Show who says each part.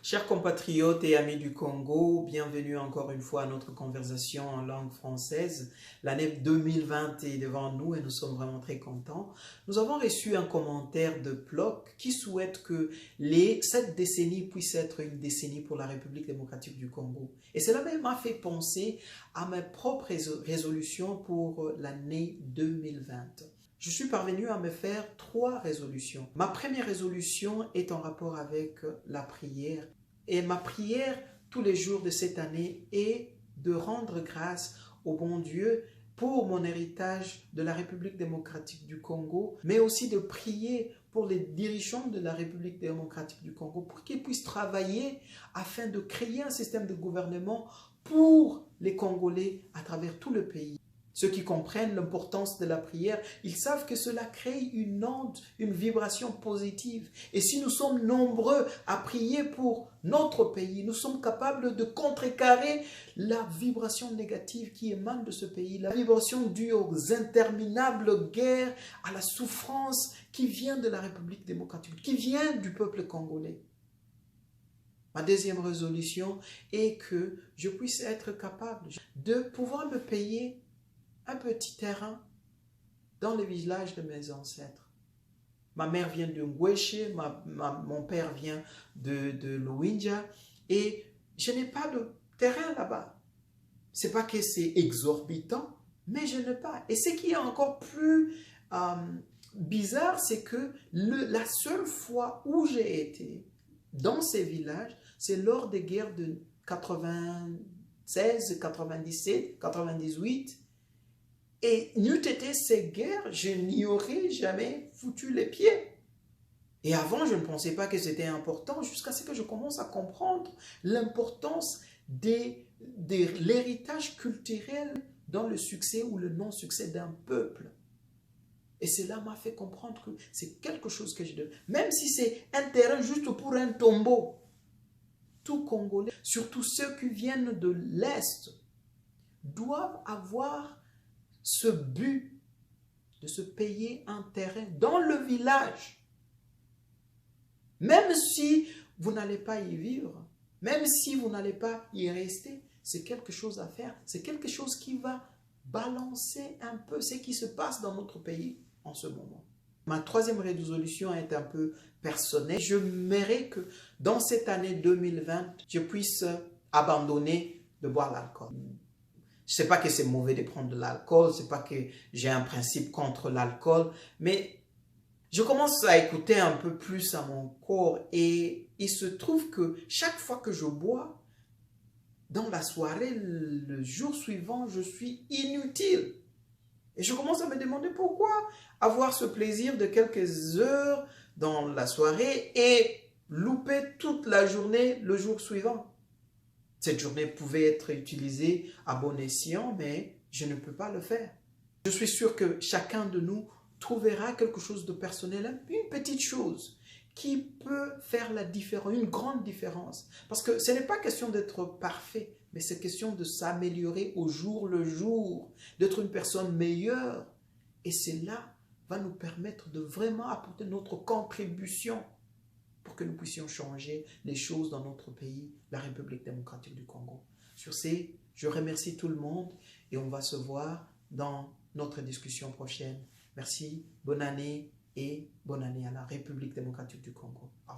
Speaker 1: Chers compatriotes et amis du Congo, bienvenue encore une fois à notre conversation en langue française. L'année 2020 est devant nous et nous sommes vraiment très contents. Nous avons reçu un commentaire de Ploc qui souhaite que cette décennie puisse être une décennie pour la République démocratique du Congo. Et cela m'a fait penser à mes propres résolutions pour l'année 2020. Je suis parvenu à me faire 3 résolutions. Ma première résolution est en rapport avec la prière. Et ma prière tous les jours de cette année est de rendre grâce au bon Dieu pour mon héritage de la République démocratique du Congo, mais aussi de prier pour les dirigeants de la République démocratique du Congo pour qu'ils puissent travailler afin de créer un système de gouvernement pour les Congolais à travers tout le pays. Ceux qui comprennent l'importance de la prière, ils savent que cela crée une onde, une vibration positive. Et si nous sommes nombreux à prier pour notre pays, nous sommes capables de contrecarrer la vibration négative qui émane de ce pays, la vibration due aux interminables guerres, à la souffrance qui vient de la République démocratique, qui vient du peuple congolais. Ma deuxième résolution est que je puisse être capable de pouvoir me payer un petit terrain dans le village de mes ancêtres. Ma mère vient de Ngweshe, mon père vient de Luinja et je n'ai pas de terrain là-bas. C'est pas que c'est exorbitant, mais je n'ai pas. Et ce qui est encore plus bizarre, c'est que la seule fois où j'ai été dans ces villages, c'est lors des guerres de 96, 97, 98. Et n'eût été ces guerres, je n'y aurais jamais foutu les pieds. Et avant, je ne pensais pas que c'était important jusqu'à ce que je commence à comprendre l'importance de l'héritage culturel dans le succès ou le non-succès d'un peuple. Et cela m'a fait comprendre que c'est quelque chose que je devais. Même si c'est un terrain juste pour un tombeau, tout Congolais, surtout ceux qui viennent de l'Est, doivent avoir ce but de se payer un terrain dans le village. Même si vous n'allez pas y vivre, même si vous n'allez pas y rester, c'est quelque chose à faire. C'est quelque chose qui va balancer un peu ce qui se passe dans notre pays en ce moment. Ma troisième résolution est un peu personnelle. Je m'aimerais que dans cette année 2020, je puisse abandonner de boire l'alcool. Je ne sais pas que c'est mauvais de prendre de l'alcool, ce n'est pas que j'ai un principe contre l'alcool, mais je commence à écouter un peu plus à mon corps et il se trouve que chaque fois que je bois, dans la soirée, le jour suivant, je suis inutile. Et je commence à me demander pourquoi avoir ce plaisir de quelques heures dans la soirée et louper toute la journée le jour suivant. Cette journée pouvait être utilisée à bon escient, mais je ne peux pas le faire. Je suis sûr que chacun de nous trouvera quelque chose de personnel, une petite chose qui peut faire la différence, une grande différence. Parce que ce n'est pas question d'être parfait, mais c'est question de s'améliorer au jour le jour, d'être une personne meilleure. Et cela va nous permettre de vraiment apporter notre contribution pour que nous puissions changer les choses dans notre pays, la République démocratique du Congo. Sur ce, je remercie tout le monde et on va se voir dans notre discussion prochaine. Merci, bonne année et bonne année à la République démocratique du Congo. Au revoir.